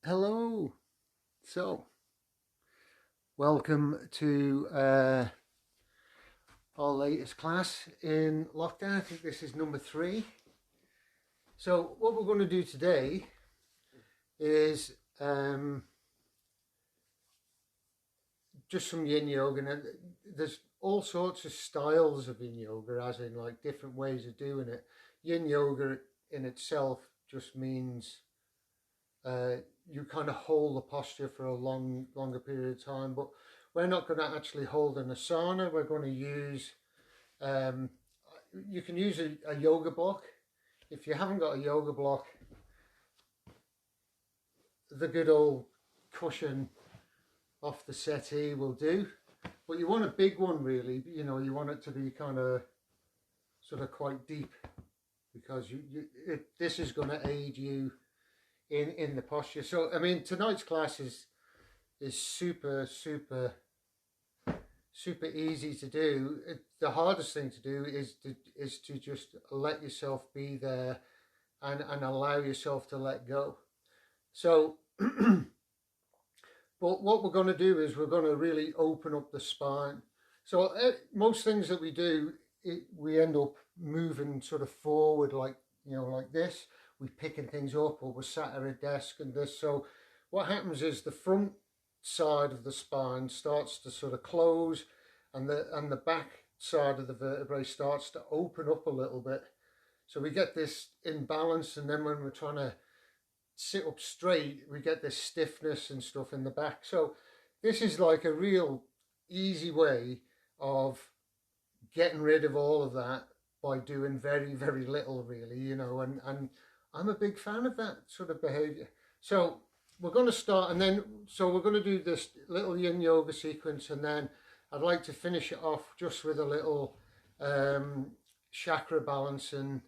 Hello. So, welcome to our latest class in lockdown. I think this is number 3. So, what we're going to do today is just some yin yoga. And there's all sorts of styles of yin yoga, as in like different ways of doing it. Yin yoga in itself just means you kind of hold the posture for a longer period of time, but we're not going to actually hold an asana. We're going to use you can use a yoga block. If you haven't got a yoga block, the good old cushion off the settee will do, but you want a big one, really. You want it to be kind of sort of quite deep, because this is going to aid you in the posture. So I mean, tonight's class is super easy to do. The hardest thing to do is to just let yourself be there and allow yourself to let go. So but what we're going to do is we're going to really open up the spine. So most things that we do, we end up moving sort of forward, like this. We're picking things up, or we're sat at a desk and this. So what happens is the front side of the spine starts to sort of close, and the back side of the vertebrae starts to open up a little bit. So we get this imbalance, and then when we're trying to sit up straight, we get this stiffness and stuff in the back. So this is like a real easy way of getting rid of all of that by doing very little, really, and I'm a big fan of that sort of behavior. So we're going to start, and then we're going to do this little yin yoga sequence, and then I'd like to finish it off just with a little chakra balancing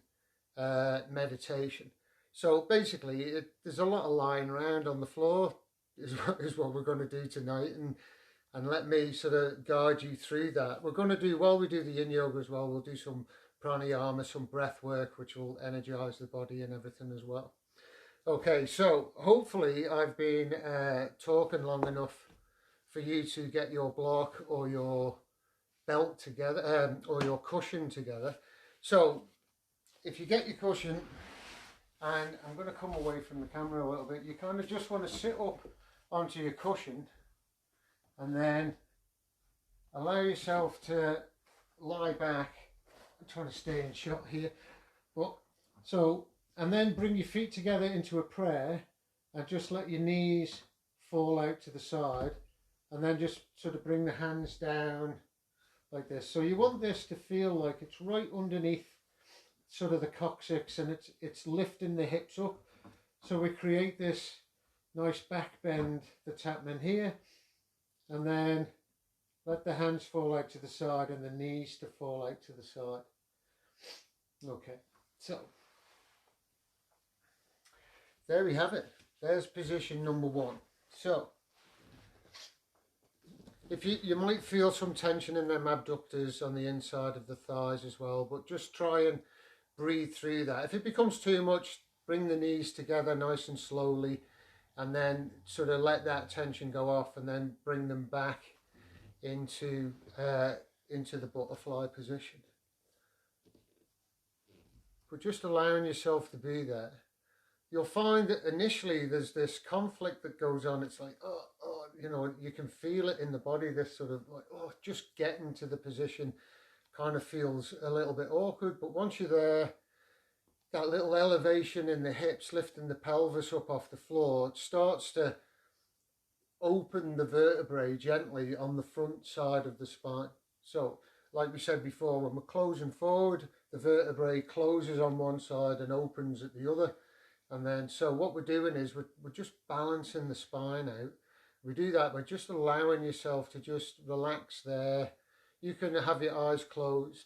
meditation. So basically, there's a lot of lying around on the floor is what we're going to do tonight, and let me sort of guide you through that. We're going to do, while we do the yin yoga as well, we'll do some pranayama, some breath work, which will energize the body and everything as well. Okay, so hopefully I've been talking long enough for you to get your block or your belt together, or your cushion together. So if you get your cushion, and I'm going to come away from the camera a little bit, you kind of just want to sit up onto your cushion, and then allow yourself to lie back. I'm trying to stay in shot here, and then bring your feet together into a prayer, and just let your knees fall out to the side, and then just sort of bring the hands down like this. So you want this to feel like it's right underneath sort of the coccyx, and it's lifting the hips up. So we create this nice back bend that's happening here, and then let the hands fall out to the side and the knees to fall out to the side. Okay, so there we have it. There's position number 1. So if you might feel some tension in them abductors on the inside of the thighs as well, but just try and breathe through that. If it becomes too much, bring the knees together nice and slowly, and then sort of let that tension go off, and then bring them back into the butterfly position. But just allowing yourself to be there. You'll find that initially there's this conflict that goes on. It's like, you can feel it in the body, this sort of like, just getting to the position kind of feels a little bit awkward. But once you're there, that little elevation in the hips, lifting the pelvis up off the floor, it starts to open the vertebrae gently on the front side of the spine. So like we said before, when we're closing forward, the vertebrae closes on one side and opens at the other. And then, so what we're doing is we're just balancing the spine out. We do that by just allowing yourself to just relax there. You can have your eyes closed.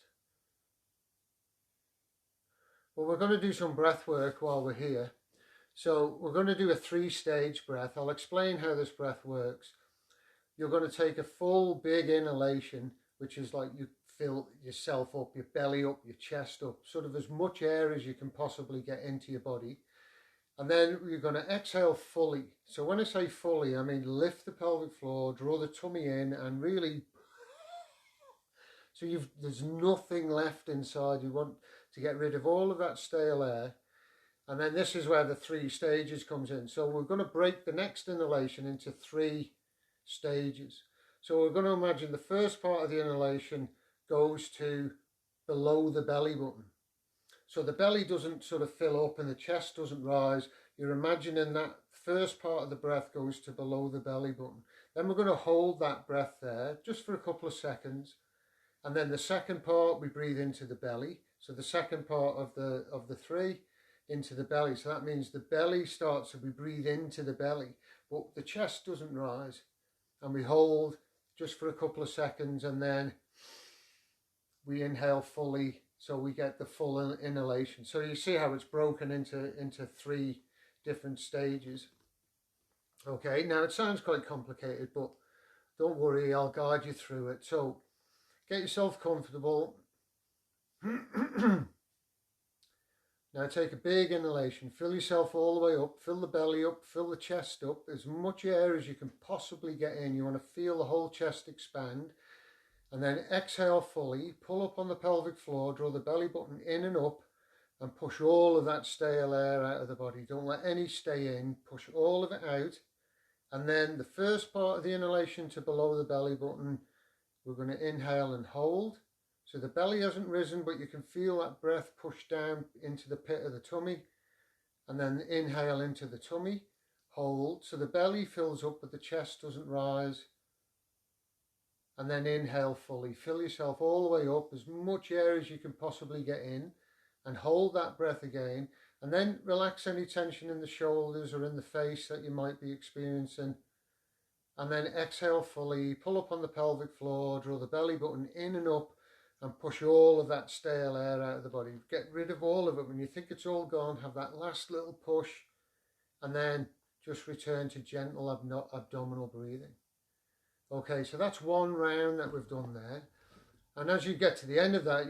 Well, we're going to do some breath work while we're here. So we're going to do a 3-stage breath. I'll explain how this breath works. You're going to take a full big inhalation, which is like you fill yourself up, your belly up, your chest up, sort of as much air as you can possibly get into your body. And then you're going to exhale fully. So when I say fully, I mean lift the pelvic floor, draw the tummy in, and really, so there's nothing left inside. You want to get rid of all of that stale air. And then this is where the 3 stages comes in. So we're going to break the next inhalation into 3 stages. So we're going to imagine the first part of the inhalation goes to below the belly button. So the belly doesn't sort of fill up and the chest doesn't rise. You're imagining that first part of the breath goes to below the belly button. Then we're going to hold that breath there just for a couple of seconds. And then the second part, we breathe into the belly. So the second part of the 3 into the belly. So that means the belly starts, so we breathe into the belly, but the chest doesn't rise. And we hold just for a couple of seconds, and then we inhale fully, so we get the full inhalation. So you see how it's broken into 3 different stages. Okay, now it sounds quite complicated, but don't worry, I'll guide you through it. So get yourself comfortable. Now take a big inhalation, fill yourself all the way up, fill the belly up, fill the chest up, as much air as you can possibly get in. You want to feel the whole chest expand. And then exhale fully, pull up on the pelvic floor, draw the belly button in and up, and push all of that stale air out of the body. Don't let any stay in, push all of it out. And then the first part of the inhalation to below the belly button, we're going to inhale and hold. So the belly hasn't risen, but you can feel that breath push down into the pit of the tummy. And then inhale into the tummy, hold. So the belly fills up, but the chest doesn't rise. And then inhale fully. Fill yourself all the way up, as much air as you can possibly get in. And hold that breath again. And then relax any tension in the shoulders or in the face that you might be experiencing. And then exhale fully, pull up on the pelvic floor, draw the belly button in and up, and push all of that stale air out of the body. Get rid of all of it. When you think it's all gone, have that last little push, and then just return to gentle abdominal breathing. Okay, so that's 1 round that we've done there. And as you get to the end of that,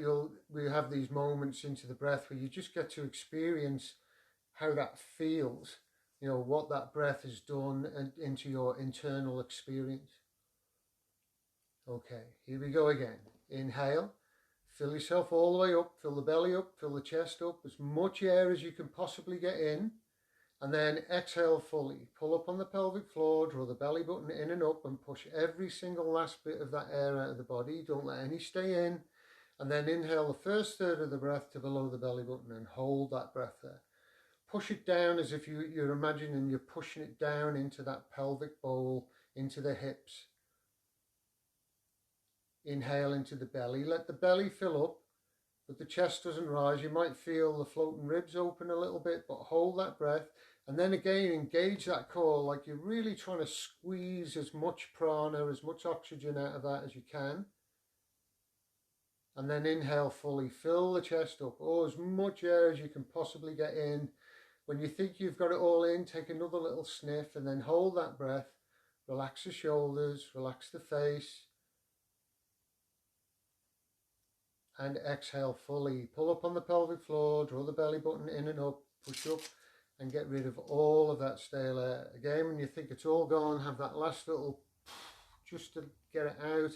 we have these moments into the breath where you just get to experience how that feels, you know, what that breath has done and into your internal experience. Okay, here we go again. Inhale, fill yourself all the way up, fill the belly up, fill the chest up, as much air as you can possibly get in. And then exhale fully, pull up on the pelvic floor, draw the belly button in and up, and push every single last bit of that air out of the body. Don't let any stay in. And then inhale the first third of the breath to below the belly button and hold that breath there. Push it down as if you're imagining you're pushing it down into that pelvic bowl, into the hips. Inhale into the belly. Let the belly fill up, but the chest doesn't rise. You might feel the floating ribs open a little bit, but hold that breath. And then again, engage that core like you're really trying to squeeze as much prana, as much oxygen out of that as you can. And then inhale fully, fill the chest up, as much air as you can possibly get in. When you think you've got it all in, take another little sniff and then hold that breath. Relax the shoulders, relax the face. And exhale fully. Pull up on the pelvic floor, draw the belly button in and up, push up, and get rid of all of that stale air. Again, when you think it's all gone, have that last little just to get it out,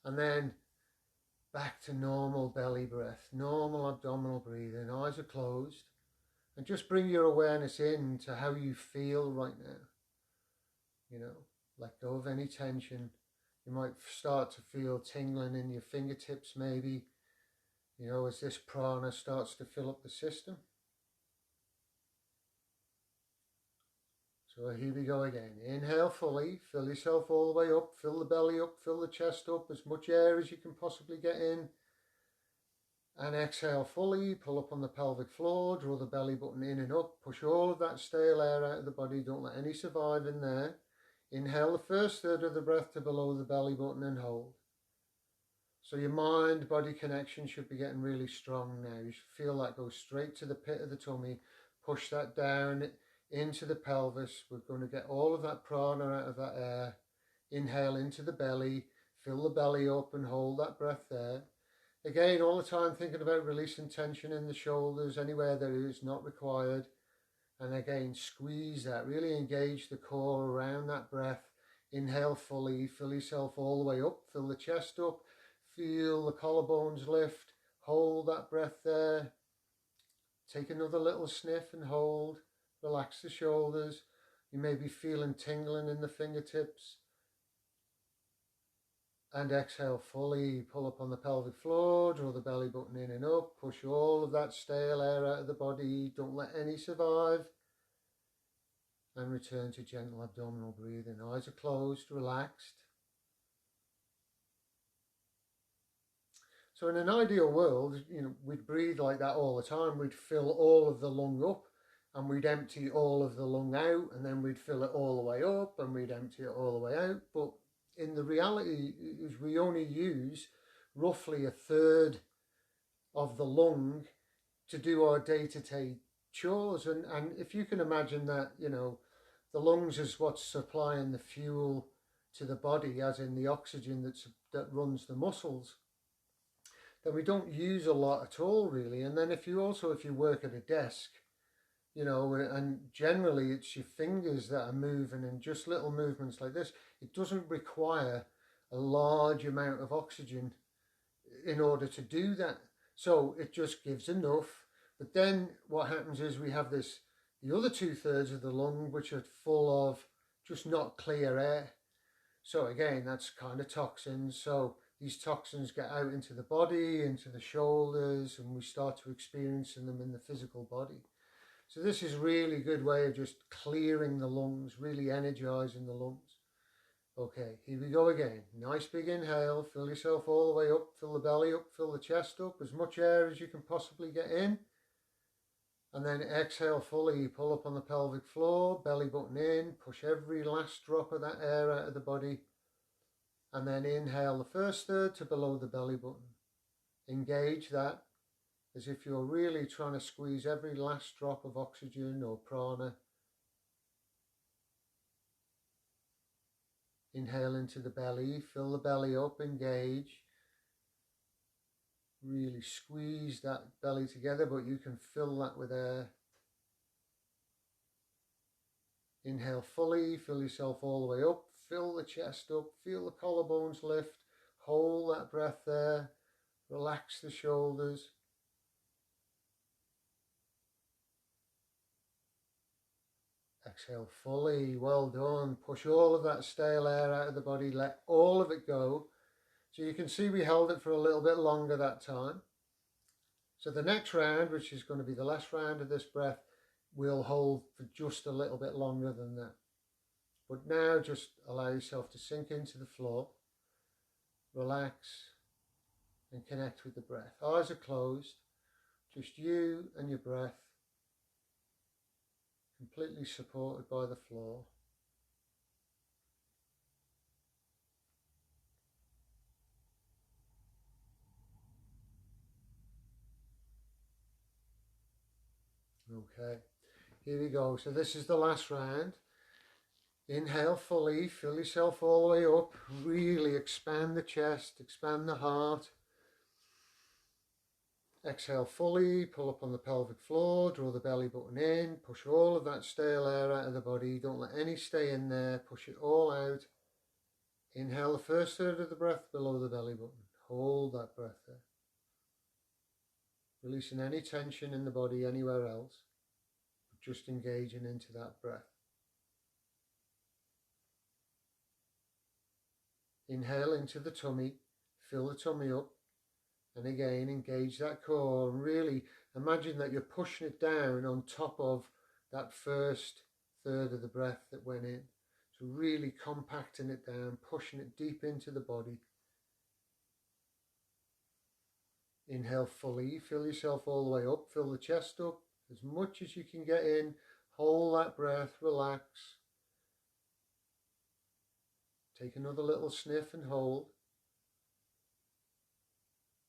and then back to normal belly breath, normal abdominal breathing. Eyes are closed, and just bring your awareness in to how you feel right now. You know, let go of any tension. You might start to feel tingling in your fingertips maybe, you know, as this prana starts to fill up the system. So here we go again. Inhale fully, fill yourself all the way up, fill the belly up, fill the chest up, as much air as you can possibly get in. And exhale fully, pull up on the pelvic floor, draw the belly button in and up, push all of that stale air out of the body, don't let any survive in there. Inhale the first third of the breath to below the belly button and hold. So your mind-body connection should be getting really strong now. You should feel that go straight to the pit of the tummy, push that down into the pelvis. We're going to get all of that prana out of that air. Inhale into the belly, fill the belly up and hold that breath there. Again, all the time thinking about releasing tension in the shoulders, anywhere that is not required. And again, squeeze that, really engage the core around that breath. Inhale fully, fill yourself all the way up, fill the chest up, feel the collarbones lift, hold that breath there. Take another little sniff and hold, relax the shoulders. You may be feeling tingling in the fingertips. And exhale fully, pull up on the pelvic floor, draw the belly button in and up, push all of that stale air out of the body, don't let any survive. And return to gentle abdominal breathing. Eyes are closed, relaxed. So in an ideal world, we'd breathe like that all the time. We'd fill all of the lung up and we'd empty all of the lung out, and then we'd fill it all the way up and we'd empty it all the way out. But in the reality is we only use roughly a third of the lung to do our day-to-day chores. And if you can imagine that, the lungs is what's supplying the fuel to the body, as in the oxygen that runs the muscles, then we don't use a lot at all, really. And then if you work at a desk, and generally it's your fingers that are moving, and just little movements like this, it doesn't require a large amount of oxygen in order to do that. So it just gives enough. But then what happens is we have the other 2/3 of the lung, which are full of just not clear air. So again, that's kind of toxins. So these toxins get out into the body, into the shoulders, and we start to experiencing them in the physical body. So this is a really good way of just clearing the lungs, really energizing the lungs. Okay, here we go again. Nice big inhale, fill yourself all the way up, fill the belly up, fill the chest up, as much air as you can possibly get in. And then exhale fully, pull up on the pelvic floor, belly button in, push every last drop of that air out of the body. And then inhale the first third to below the belly button. Engage that as if you're really trying to squeeze every last drop of oxygen or prana. Inhale into the belly, fill the belly up, engage. Really squeeze that belly together, but you can fill that with air. Inhale fully, fill yourself all the way up, fill the chest up, feel the collarbones lift, hold that breath there, relax the shoulders. Exhale fully, well done. Push all of that stale air out of the body, let all of it go. So you can see we held it for a little bit longer that time. So the next round, which is going to be the last round of this breath, we'll hold for just a little bit longer than that. But now just allow yourself to sink into the floor, relax and connect with the breath. Eyes are closed, just you and your breath, completely supported by the floor. Okay, here we go. So this is the last round. Inhale fully, fill yourself all the way up, really expand the chest, expand the heart. Exhale fully, pull up on the pelvic floor, draw the belly button in, push all of that stale air out of the body, don't let any stay in there, push it all out. Inhale the first third of the breath below the belly button, hold that breath there. Releasing any tension in the body anywhere else, just engaging into that breath. Inhale into the tummy, fill the tummy up, and again engage that core and really imagine that you're pushing it down on top of that first third of the breath that went in. So really compacting it down, pushing it deep into the body. Inhale fully, fill yourself all the way up, fill the chest up as much as you can get in, hold that breath, relax. Take another little sniff and hold.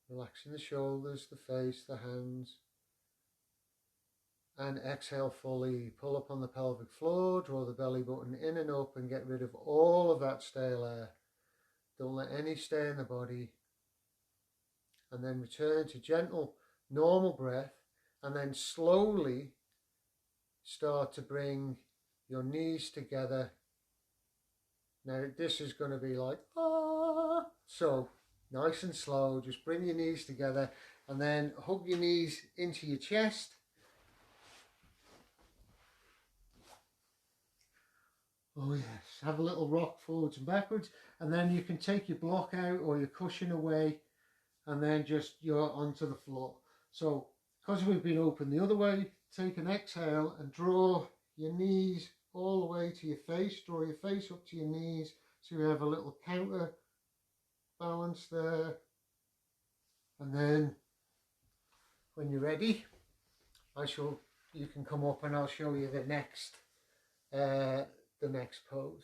Relaxing the shoulders, the face, the hands. And exhale fully, pull up on the pelvic floor, draw the belly button in and up and get rid of all of that stale air. Don't let any stay in the body. And then return to gentle, normal breath, and then slowly start to bring your knees together. Now this is going to be like, ah. So nice and slow, just bring your knees together and then hug your knees into your chest. Oh yes, have a little rock forwards and backwards, and then you can take your block out or your cushion away, and then just you're onto the floor. So because we've been open the other way, take an exhale and draw your knees all the way to your face. Draw your face up to your knees, so you have a little counter balance there. And then when you're ready, you can come up and I'll show you the next pose.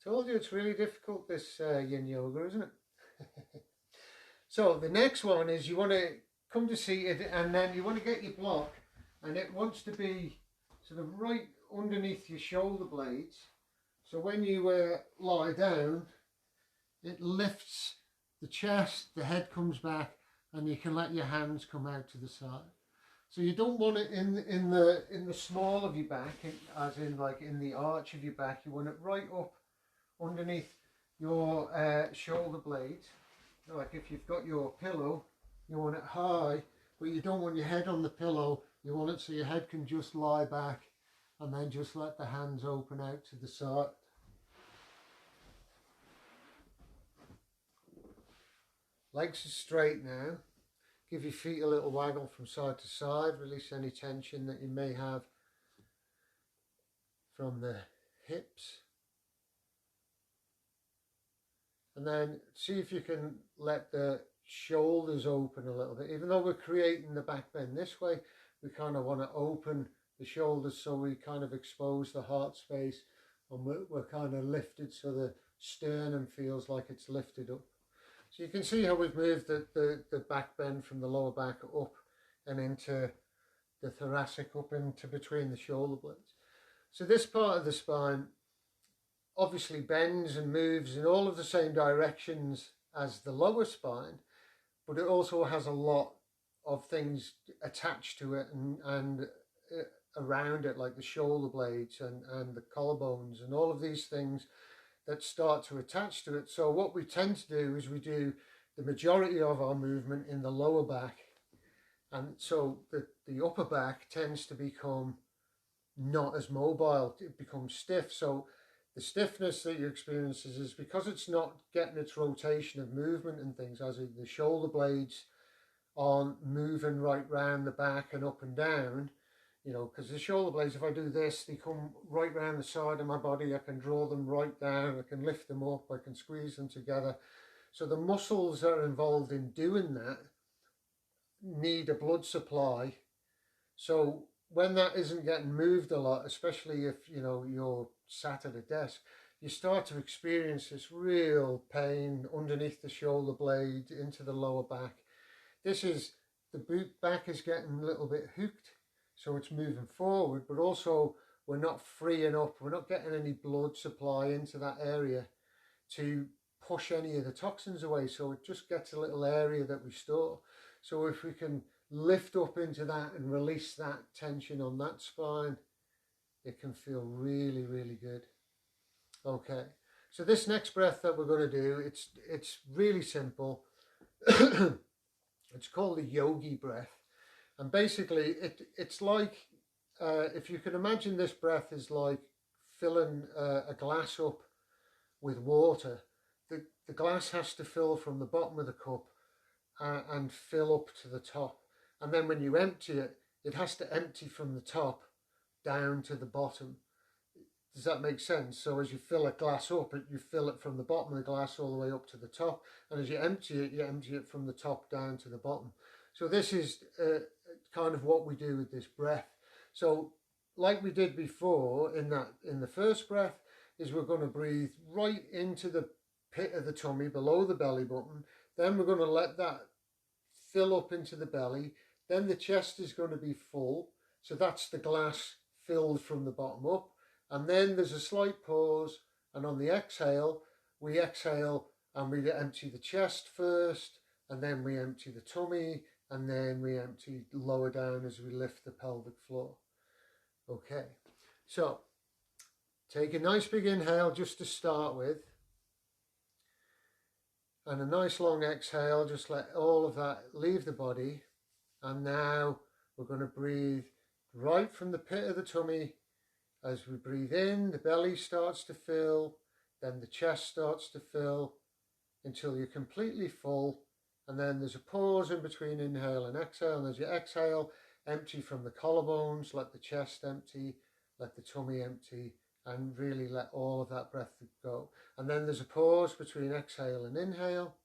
Told you it's really difficult, this yin yoga, isn't it? So the next one is you want to come to seated, and then you want to get your block, and it wants to be sort of right underneath your shoulder blades. So when you lie down, it lifts the chest, the head comes back, and you can let your hands come out to the side. So you don't want it in the small of your back, as in like in the arch of your back. You want it right up underneath your shoulder blades. Like if you've got your pillow, you want it high, but you don't want your head on the pillow. You want it so your head can just lie back, and then just let the hands open out to the side. Legs are straight now. Give your feet a little waggle from side to side. Release any tension that you may have from the hips. And then see if you can let the shoulders open a little bit. Even though we're creating the back bend this way, we kind of want to open the shoulders so we kind of expose the heart space, and we're kind of lifted so the sternum feels like it's lifted up. So you can see how we've moved the back bend from the lower back up and into the thoracic, up into between the shoulder blades. So this part of the spine obviously bends and moves in all of the same directions as the lower spine, but it also has a lot of things attached to it and around it, like the shoulder blades and the collarbones and all of these things that start to attach to it. So what we tend to do is we do the majority of our movement in the lower back, and so the upper back tends to become not as mobile. It becomes stiff. So the stiffness that you experience is because it's not getting its rotation of movement and things, as the shoulder blades aren't moving right round the back and up and down. You know, because the shoulder blades, if I do this, they come right round the side of my body. I can draw them right down, I can lift them up, I can squeeze them together. So the muscles that are involved in doing that need a blood supply. So when that isn't getting moved a lot, especially if, you know, you're sat at a desk, you start to experience this real pain underneath the shoulder blade into the lower back. This is, the back is getting a little bit hooked. So it's moving forward, but also we're not freeing up, we're not getting any blood supply into that area to push any of the toxins away. So it just gets a little area that we store. So if we can lift up into that and release that tension on that spine, it can feel really, really good. Okay, so this next breath that we're going to do, it's really simple. It's called the yogi breath. And basically, it's like, if you can imagine this breath is like filling a glass up with water. The glass has to fill from the bottom of the cup and fill up to the top. And then when you empty it, it has to empty from the top down to the bottom. Does that make sense? So as you fill a glass up, you fill it from the bottom of the glass all the way up to the top. And as you empty it from the top down to the bottom. So this is kind of what we do with this breath. So like we did before in the first breath, is we're going to breathe right into the pit of the tummy below the belly button. Then we're going to let that fill up into the belly. Then the chest is going to be full. So that's the glass filled from the bottom up. And then there's a slight pause. And on the exhale, we exhale and we empty the chest first. And then we empty the tummy. And then we empty lower down as we lift the pelvic floor. Okay, so take a nice big inhale just to start with, and a nice long exhale. Just let all of that leave the body. And now we're going to breathe right from the pit of the tummy. As we breathe in, the belly starts to fill, then the chest starts to fill until you're completely full. And then there's a pause in between inhale and exhale. And as you exhale, empty from the collarbones, let the chest empty, let the tummy empty, and really let all of that breath go. And then there's a pause between exhale and inhale.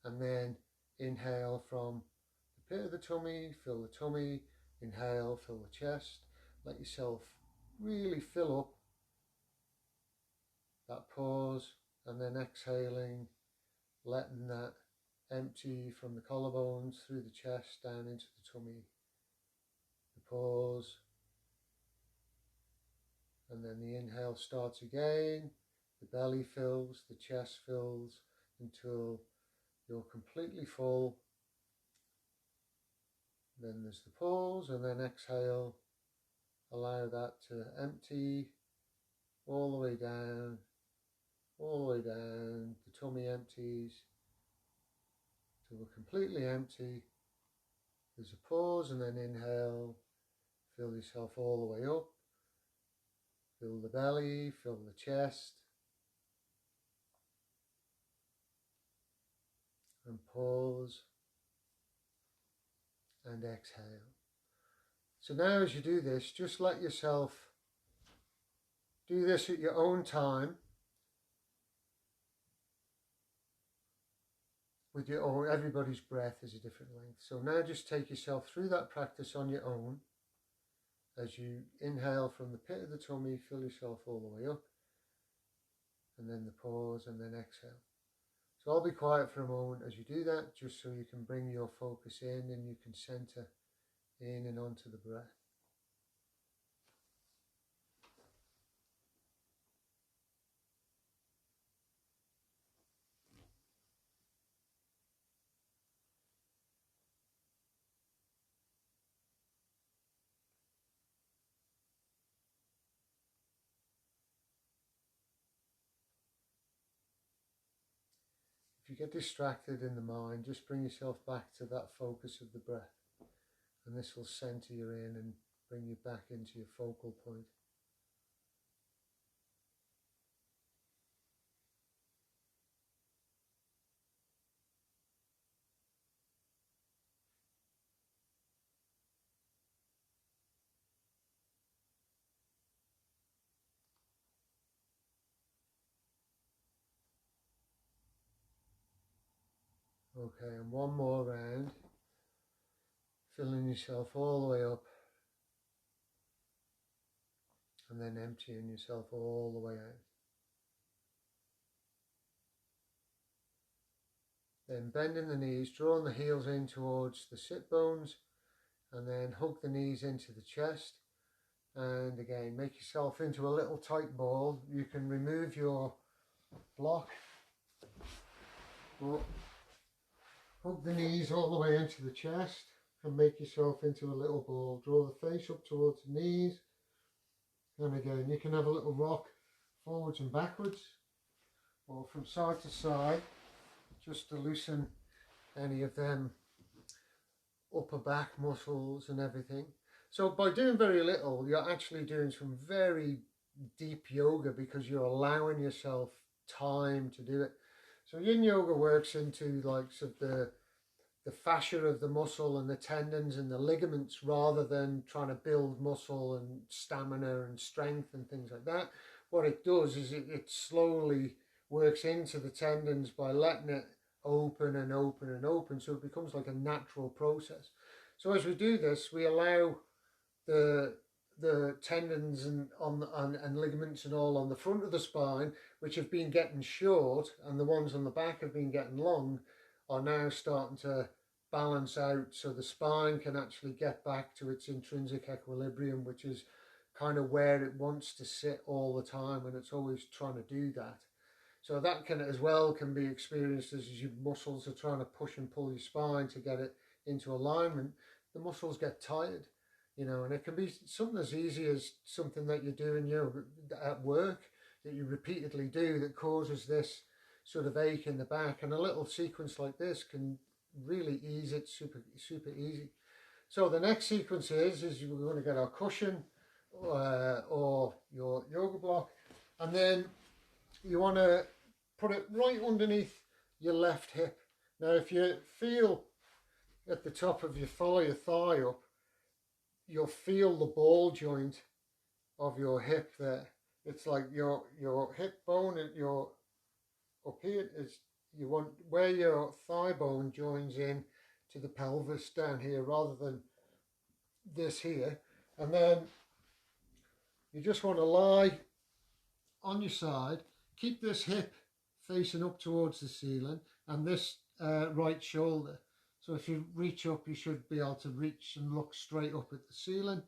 And then inhale from the pit of the tummy, fill the tummy, inhale, fill the chest. Let yourself really fill up that pause, and then exhaling, letting that empty from the collarbones through the chest down into the tummy. The pause, and then the inhale starts again. The belly fills, the chest fills until you're completely full. Then there's the pause, and then exhale. Allow that to empty all the way down, all the way down. The tummy empties till we're completely empty. There's a pause, and then inhale. Fill yourself all the way up. Fill the belly, fill the chest. And pause. And exhale. So now as you do this, just let yourself do this at your own time. With your own, everybody's breath is a different length. So now just take yourself through that practice on your own. As you inhale from the pit of the tummy, fill yourself all the way up. And then the pause, and then exhale. So I'll be quiet for a moment as you do that, just so you can bring your focus in and you can center in and onto the breath. If you get distracted in the mind, just bring yourself back to that focus of the breath. And this will center you in and bring you back into your focal point. Okay, and one more round. Filling yourself all the way up. And then emptying yourself all the way out. Then bending the knees, drawing the heels in towards the sit bones, and then hook the knees into the chest. And again, make yourself into a little tight ball. You can remove your block, but hook the knees all the way into the chest and make yourself into a little ball. Draw the face up towards the knees. And again, you can have a little rock forwards and backwards, or from side to side, just to loosen any of them upper back muscles and everything. So by doing very little, you're actually doing some very deep yoga because you're allowing yourself time to do it. So yin yoga works into like sort of the fascia of the muscle and the tendons and the ligaments, rather than trying to build muscle and stamina and strength and things like that. What it does is it slowly works into the tendons by letting it open and open and open, so it becomes like a natural process. So as we do this, we allow the tendons and ligaments and all on the front of the spine, which have been getting short, and the ones on the back have been getting long, are now starting to balance out, so the spine can actually get back to its intrinsic equilibrium, which is kind of where it wants to sit all the time, and it's always trying to do that. So that can as well can be experienced as your muscles are trying to push and pull your spine to get it into alignment. The muscles get tired. you know, and it can be something as easy as something that you're doing, you know, at work that you repeatedly do that causes this sort of ache in the back, and a little sequence like this can really ease it super easy. So the next sequence is we're going to get our cushion or your yoga block, and then you want to put it right underneath your left hip. Now if you feel at the top of your, follow your thigh up, you'll feel the ball joint of your hip there. It's like your hip bone and your up here is, you want where your thigh bone joins in to the pelvis down here rather than this here. And then you just want to lie on your side, keep this hip facing up towards the ceiling and this right shoulder. So if you reach up, you should be able to reach and look straight up at the ceiling,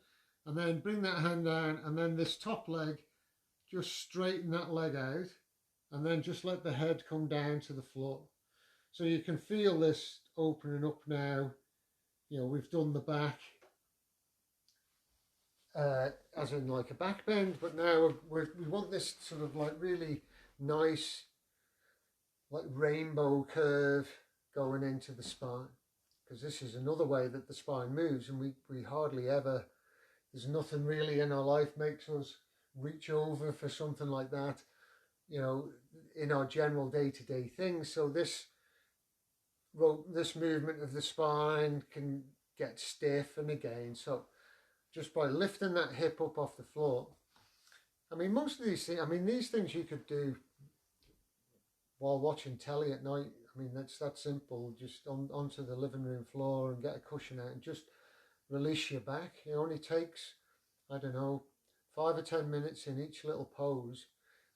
and then bring that hand down, and then this top leg, just straighten that leg out, and then just let the head come down to the floor. So you can feel this opening up now. You know, we've done the back as in like a back bend, but now we want this sort of like really nice like rainbow curve going into the spine, because this is another way that the spine moves, and we hardly ever, there's nothing really in our life makes us reach over for something like that, you know, in our general day-to-day things. So this movement of the spine can get stiff, and again, so just by lifting that hip up off the floor. I mean, most of these things, I mean, these things you could do while watching telly at night. I mean, that's that simple. Just onto the living room floor and get a cushion out and just release your back. It only takes, I don't know, 5 or 10 minutes in each little pose,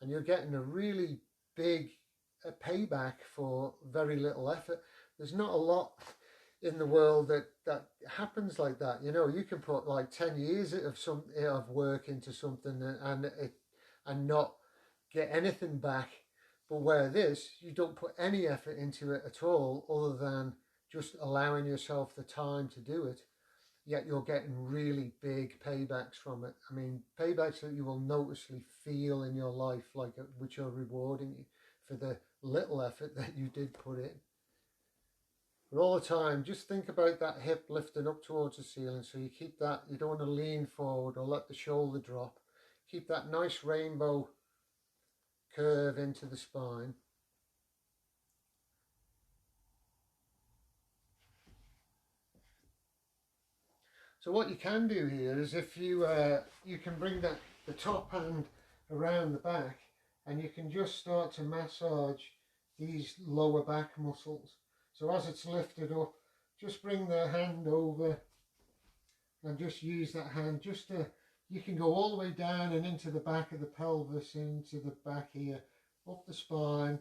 and you're getting a really big payback for very little effort. There's not a lot in the world that happens like that. You know, you can put like 10 years of work into something and not get anything back. But where this, you don't put any effort into it at all, other than just allowing yourself the time to do it, yet you're getting really big paybacks from it. I mean, paybacks that you will noticeably feel in your life, like which are rewarding you for the little effort that you did put in. But all the time, just think about that hip lifting up towards the ceiling. So you keep that, you don't want to lean forward or let the shoulder drop. Keep that nice rainbow curve into the spine. So what you can do here is, if you you can bring the top hand around the back, and you can just start to massage these lower back muscles. So as it's lifted up, just bring the hand over and just use that hand just to, you can go all the way down and into the back of the pelvis, into the back here, up the spine.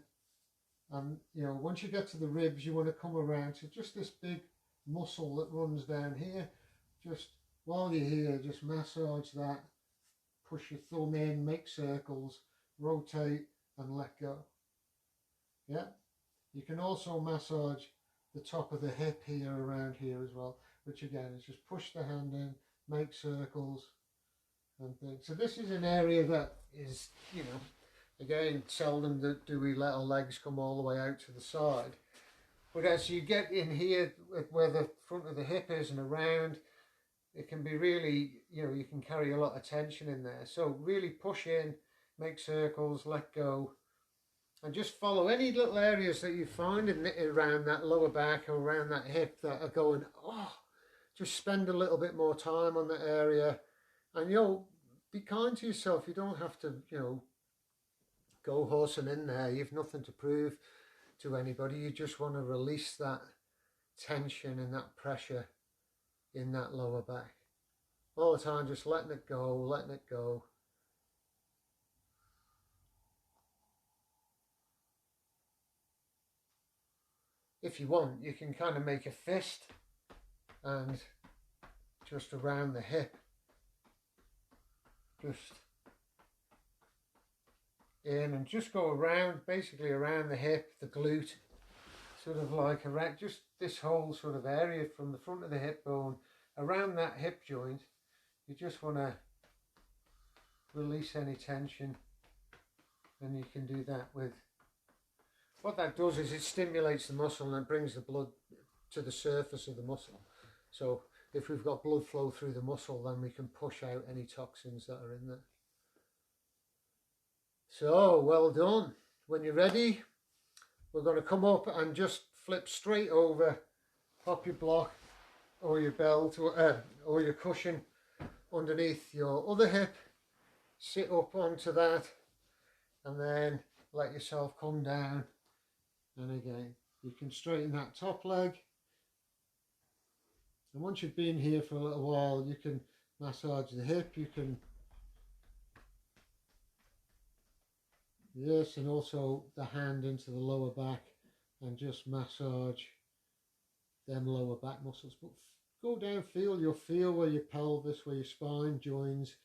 And you know, once you get to the ribs, you want to come around to just this big muscle that runs down here. Just while you're here, just massage that, push your thumb in, make circles, rotate and let go. Yeah. You can also massage the top of the hip here, around here as well, which again is just push the hand in, make circles and things. So this is an area that is, you know, again, seldom do we let our legs come all the way out to the side. But as you get in here where the front of the hip is and around, it can be really, you know, you can carry a lot of tension in there. So really push in, make circles, let go. And just follow any little areas that you find around that lower back or around that hip that are going, oh, just spend a little bit more time on that area. And, you know, be kind to yourself. You don't have to, you know, go horsing in there. You've nothing to prove to anybody. You just want to release that tension and that pressure in that lower back. All the time, just letting it go, letting it go. If you want, you can kind of make a fist and just around the hip, just in and just go around, basically around the hip, the glute, sort of like around just this whole sort of area from the front of the hip bone around that hip joint, you just want to release any tension, and you can do that with, what that does is it stimulates the muscle and it brings the blood to the surface of the muscle. So if we've got blood flow through the muscle, then we can push out any toxins that are in there. So well done. When you're ready, we're going to come up and just flip straight over, pop your block or your belt or your cushion underneath your other hip, sit up onto that, and then let yourself come down. And again, you can straighten that top leg. And once you've been here for a little while, you can massage the hip, you can, yes, and also the hand into the lower back, and just massage them lower back muscles. But go down, you'll feel where your pelvis, where your spine joins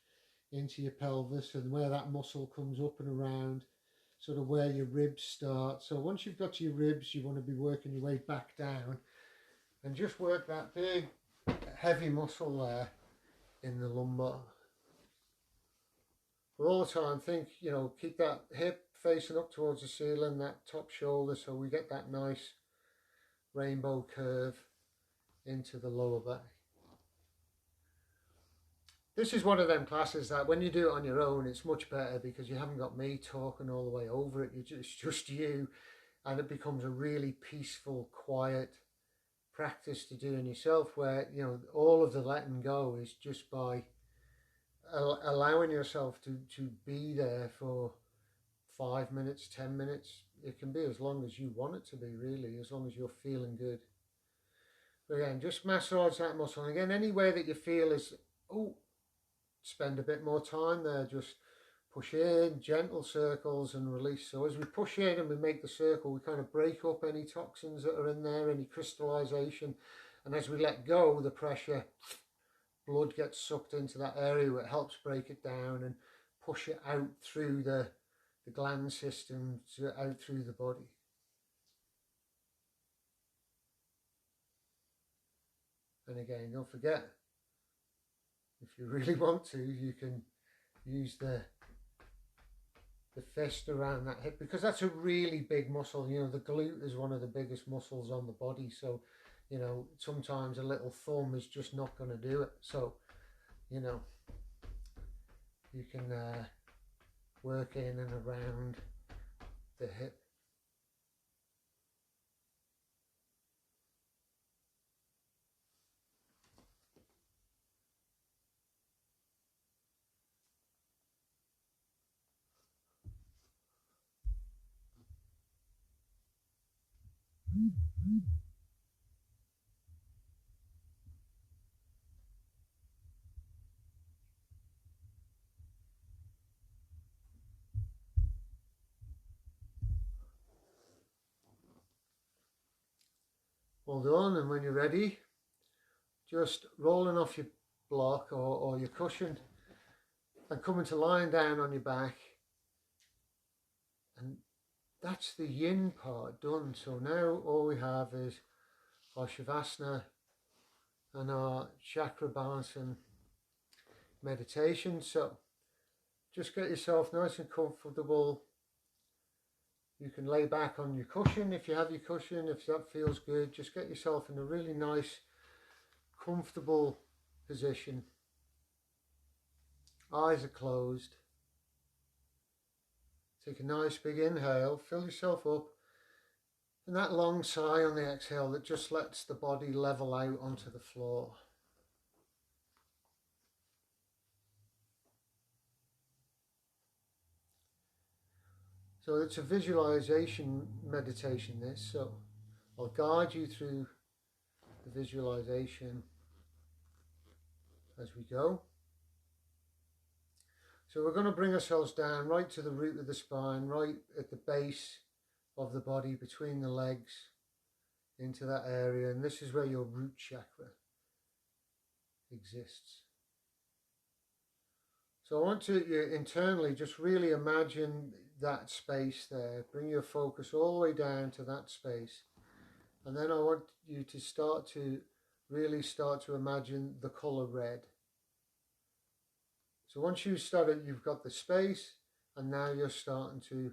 into your pelvis, and where that muscle comes up and around, sort of where your ribs start. So once you've got to your ribs, you want to be working your way back down, and just work that big heavy muscle there in the lumbar. But all the time, think, you know, keep that hip facing up towards the ceiling, that top shoulder, so we get that nice rainbow curve into the lower back. This is one of them classes that when you do it on your own, it's much better because you haven't got me talking all the way over it. It's just you, and it becomes a really peaceful, quiet practice to do in yourself, where, you know, all of the letting go is just by allowing yourself to be there for 5 minutes, 10 minutes. It can be as long as you want it to be, really, as long as you're feeling good. But again, just massage that muscle. And again, anywhere that you feel is, oh, spend a bit more time there. Just push in, gentle circles, and release. So as we push in and we make the circle, we kind of break up any toxins that are in there, any crystallization. And as we let go, the pressure, blood gets sucked into that area, where it helps break it down and push it out through the gland system, out through the body. And again, don't forget, if you really want to, you can use the fist around that hip, because that's a really big muscle. You know, the glute is one of the biggest muscles on the body, so, you know, sometimes a little thumb is just not going to do it. So, you know, you can work in and around the hip. Well done. And when you're ready, just rolling off your block or your cushion and coming to lying down on your back. And that's the yin part done. So now all we have is our shavasana and our chakra balancing meditation. So just get yourself nice and comfortable. You can lay back on your cushion if you have your cushion, if that feels good. Just get yourself in a really nice, comfortable position. Eyes are closed. Take a nice big inhale, fill yourself up, and that long sigh on the exhale that just lets the body level out onto the floor. So it's a visualization meditation, this, so I'll guide you through the visualization as we go. So we're going to bring ourselves down right to the root of the spine, right at the base of the body, between the legs, into that area, and this is where your root chakra exists. So I want you internally just really imagine that space there. Bring your focus all the way down to that space. And then I want you to really start to imagine the colour red. So once you started, you've got the space, and now you're starting to,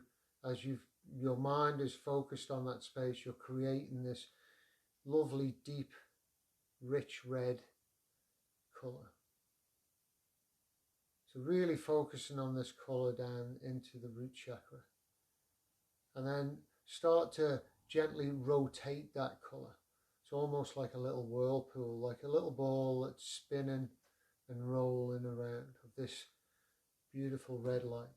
as your mind is focused on that space, you're creating this lovely, deep, rich red colour. So really focusing on this colour down into the root chakra. And then start to gently rotate that colour. It's almost like a little whirlpool, like a little ball that's spinning and rolling around of this beautiful red light.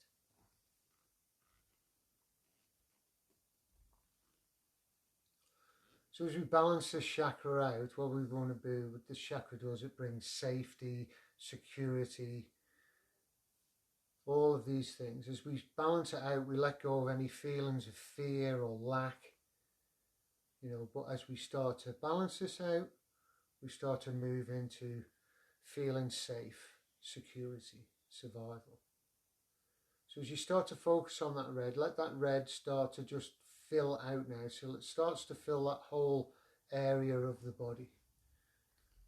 So as we balance this chakra out, what we want to do, what this chakra does, it brings safety, security, all of these things. As we balance it out, we let go of any feelings of fear or lack, but as we start to balance this out, we start to move into feeling safe, security, survival. So as you start to focus on that red, let that red start to just fill out now. So it starts to fill that whole area of the body.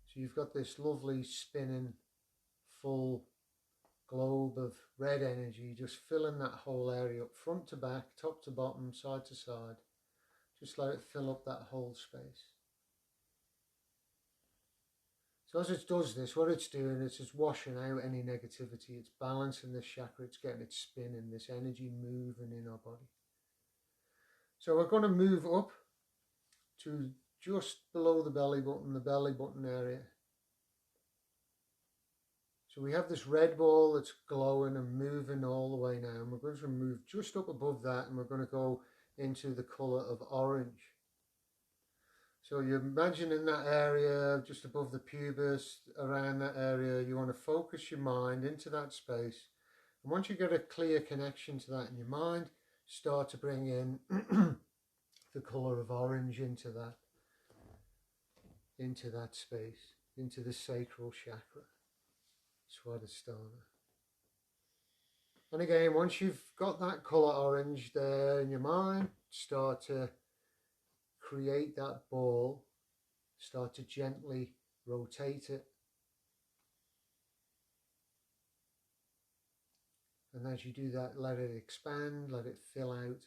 So you've got this lovely spinning full globe of red energy just filling that whole area up, front to back, top to bottom, side to side. Just let it fill up that whole space. So as it does this, what it's doing is it's washing out any negativity. It's balancing this chakra. It's getting it spinning, this energy moving in our body. So we're going to move up to just below the belly button area. So we have this red ball that's glowing and moving all the way now. And we're going to move just up above that, and we're going to go into the colour of orange. So you imagine in that area, just above the pubis, around that area, you want to focus your mind into that space. And once you get a clear connection to that in your mind, start to bring in the colour of orange into that space, into the sacral chakra, Swadhisthana. And again, once you've got that colour orange there in your mind, start to create that ball, start to gently rotate it. And as you do that, let it expand, let it fill out.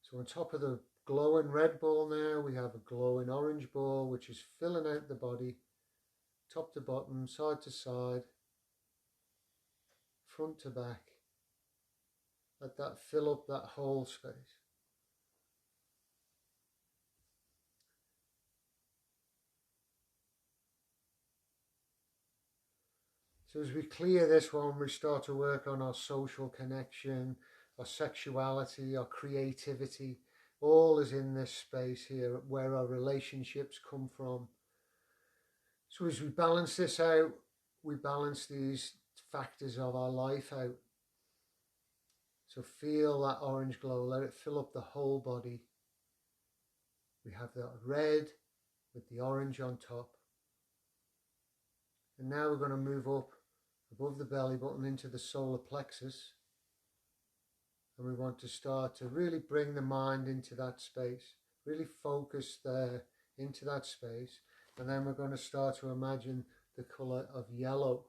So on top of the glowing red ball now, we have a glowing orange ball, which is filling out the body, top to bottom, side to side, front to back. Let that fill up that whole space. So as we clear this one, we start to work on our social connection, our sexuality, our creativity. All is in this space here where our relationships come from. So as we balance this out, we balance these factors of our life out. So feel that orange glow, let it fill up the whole body. We have that red with the orange on top. And now we're going to move up above the belly button into the solar plexus. And we want to start to really bring the mind into that space. Really focus there into that space. And then we're going to start to imagine the colour of yellow.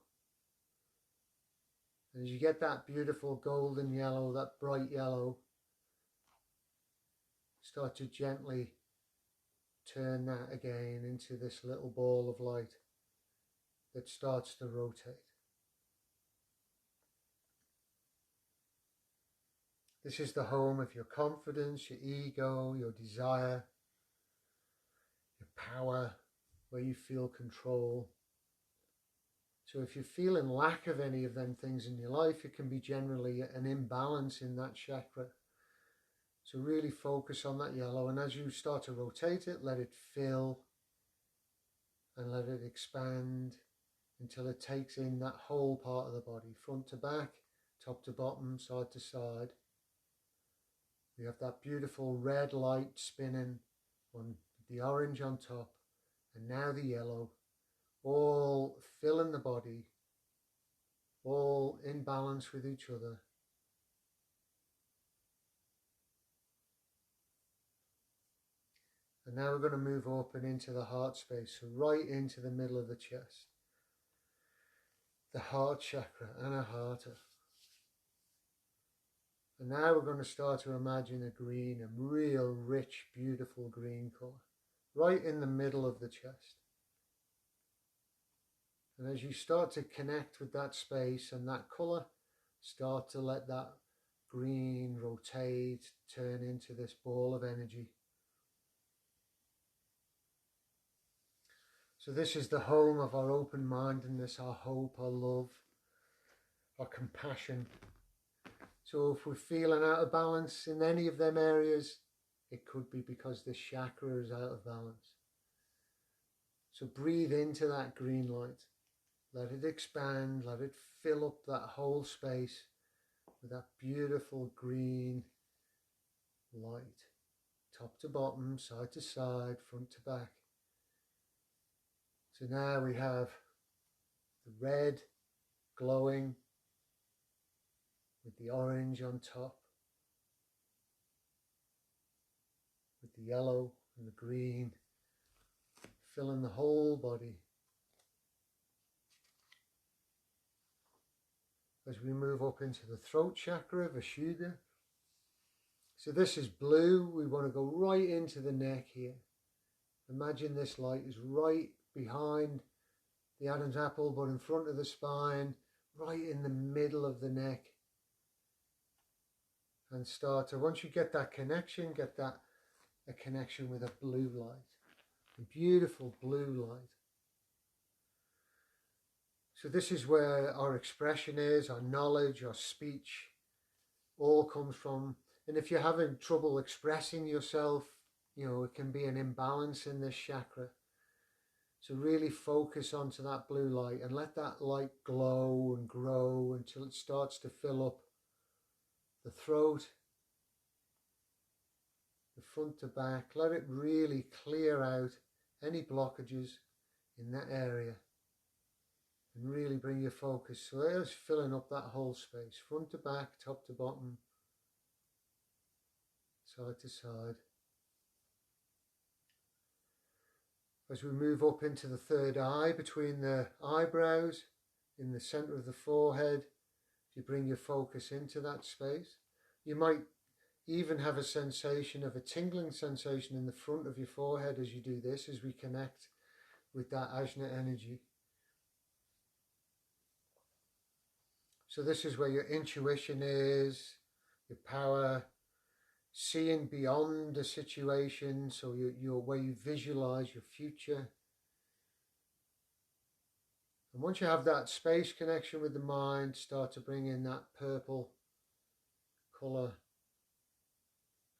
And as you get that beautiful golden yellow, that bright yellow, start to gently turn that again into this little ball of light that starts to rotate. This is the home of your confidence, your ego, your desire, your power, where you feel control. So if you're feeling lack of any of them things in your life, it can be generally an imbalance in that chakra. So really focus on that yellow, and as you start to rotate it, let it fill and let it expand until it takes in that whole part of the body, front to back, top to bottom, side to side. We have that beautiful red light spinning on the orange on top, and now the yellow, all filling the body, all in balance with each other. And now we're going to move up and into the heart space, so right into the middle of the chest. the heart chakra, anahata. And now we're going to start to imagine a green, a real rich, beautiful green colour, right in the middle of the chest. And as you start to connect with that space and that colour, start to let that green rotate, turn into this ball of energy. So this is the home of our open-mindedness, our hope, our love, our compassion. So if we're feeling out of balance in any of them areas, it could be because this chakra is out of balance. So breathe into that green light. Let it expand, let it fill up that whole space with that beautiful green light. Top to bottom, side to side, front to back. So now we have the red glowing with the orange on top, with the yellow and the green filling the whole body. As we move up into the throat chakra, Vishuddha. So this is blue. We want to go right into the neck here. Imagine this light is right behind the Adam's apple, but in front of the spine, right in the middle of the neck. And start to, once you get that connection, get that a connection with a blue light, a beautiful blue light. So this is where our expression is, our knowledge, our speech, all comes from. And if you're having trouble expressing yourself, it can be an imbalance in this chakra. So really focus onto that blue light and let that light glow and grow until it starts to fill up the throat, the front to back. Let it really clear out any blockages in that area and really bring your focus. So it's filling up that whole space, front to back, top to bottom, side to side. As we move up into the third eye, between the eyebrows, in the center of the forehead, you bring your focus into that space. You might even have a sensation of a tingling sensation in the front of your forehead as you do this, as we connect with that ajna energy. So this is where your intuition is, your power, seeing beyond a situation, so your way you visualize your future. And once you have that space connection with the mind, start to bring in that purple color,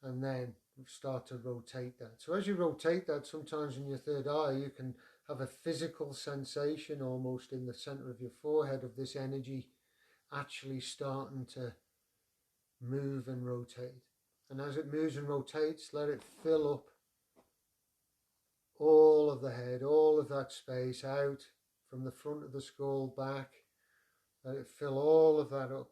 and then start to rotate that. So as you rotate that, sometimes in your third eye, you can have a physical sensation almost in the center of your forehead of this energy actually starting to move and rotate. And as it moves and rotates, let it fill up all of the head, all of that space out from the front of the skull back. Let it fill all of that up.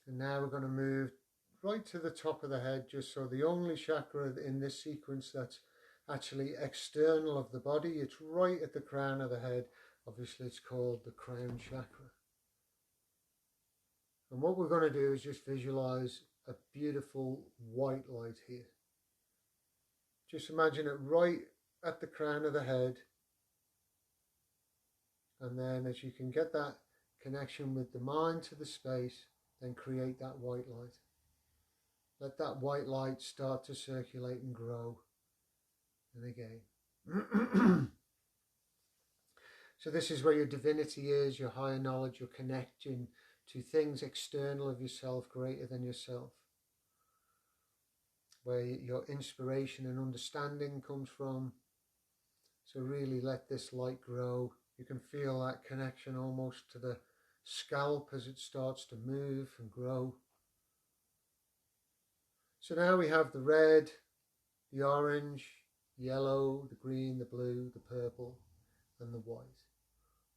And now we're going to move right to the top of the head, just so the only chakra in this sequence that's actually external of the body, it's right at the crown of the head. Obviously it's called the crown chakra. And what we're going to do is just visualize a beautiful white light here. Just imagine it right at the crown of the head. And then as you can get that connection with the mind to the space, then create that white light. Let that white light start to circulate and grow. And again. So this is where your divinity is, your higher knowledge, your connection to things external of yourself, greater than yourself. Where your inspiration and understanding comes from. So really let this light grow. You can feel that connection almost to the scalp as it starts to move and grow. So now we have the red, the orange, yellow, the green, the blue, the purple, and the white.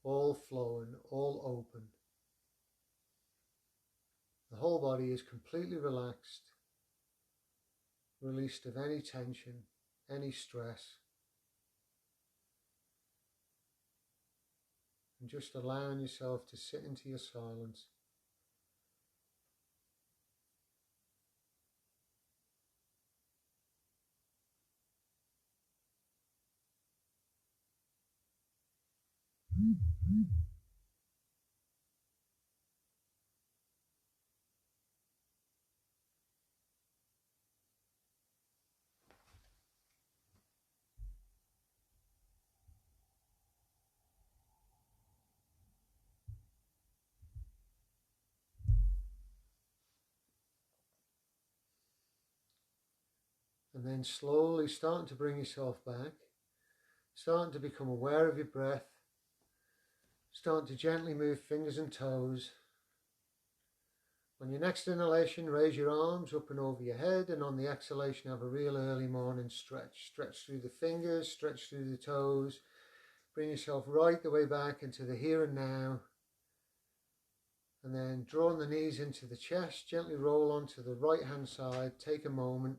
All flowing, all open. The whole body is completely relaxed, released of any tension, any stress. And just allowing yourself to sit into your silence. And then slowly starting to bring yourself back, starting to become aware of your breath, starting to gently move fingers and toes. On your next inhalation, raise your arms up and over your head, and on the exhalation, have a real early morning stretch. Stretch through the fingers, stretch through the toes, bring yourself right the way back into the here and now. And then drawing the knees into the chest, gently roll onto the right hand side, take a moment.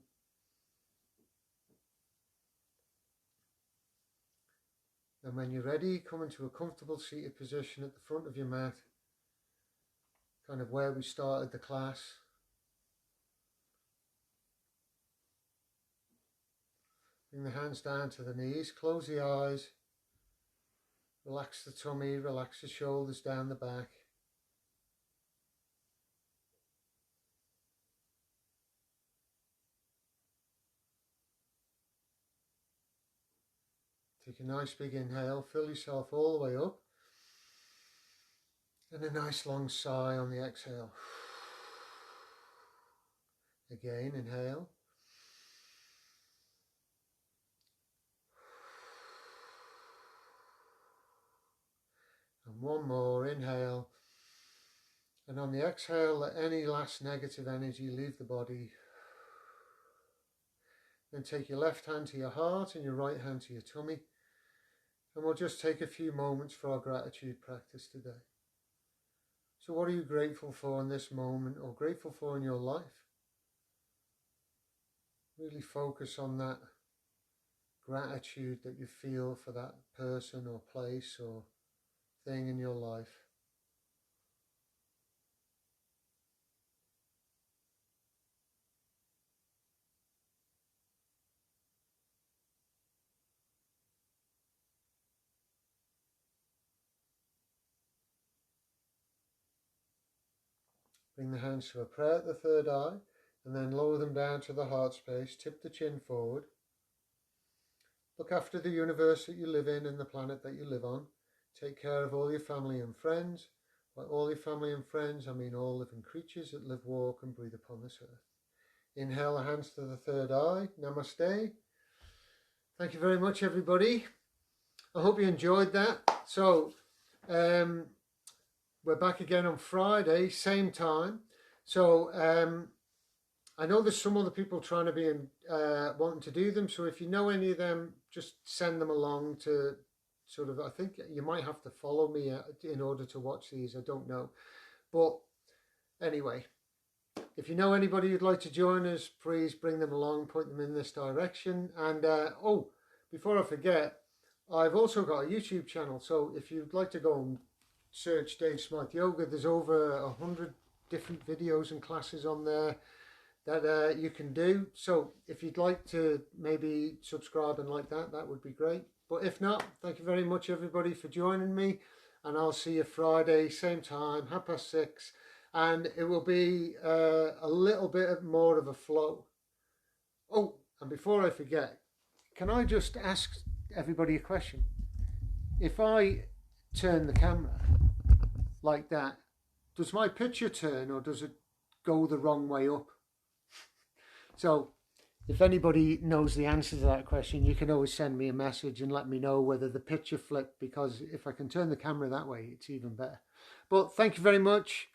And when you're ready, come into a comfortable seated position at the front of your mat, kind of where we started the class. Bring the hands down to the knees, close the eyes, relax the tummy, relax the shoulders down the back. Take a nice big inhale, fill yourself all the way up. And a nice long sigh on the exhale. Again, inhale. And one more, inhale. And on the exhale, let any last negative energy leave the body. Then take your left hand to your heart and your right hand to your tummy. And we'll just take a few moments for our gratitude practice today. So what are you grateful for in this moment, or grateful for in your life? Really focus on that gratitude that you feel for that person or place or thing in your life. Bring the hands to a prayer at the third eye, and then lower them down to the heart space. Tip the chin forward. Look after the universe that you live in and the planet that you live on. Take care of all your family and friends. By all your family and friends, I mean all living creatures that live, walk and breathe upon this earth. Inhale the hands to the third eye. Namaste. Thank you very much, everybody. I hope you enjoyed that. So, we're back again on Friday, same time. So I know there's some other people trying to be wanting to do them. So if you know any of them, just send them along to sort of, I think you might have to follow me in order to watch these. I don't know. But anyway, if you know anybody who'd like to join us, please bring them along, point them in this direction. And oh, before I forget, I've also got a YouTube channel. So if you'd like to go and search Dave Smyth Yoga, there's over 100 different videos and classes on there that you can do. So if you'd like to maybe subscribe and like that, that would be great. But if not, thank you very much everybody for joining me, and I'll see you Friday, same time, 6:30, and it will be a little bit more of a flow. Oh, and before I forget, can I just ask everybody a question? If I turn the camera like that, does my picture turn or does it go the wrong way up? So if anybody knows the answer to that question, you can always send me a message and let me know whether the picture flipped, because if I can turn the camera that way, it's even better. But thank you very much.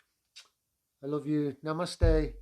I love you. Namaste.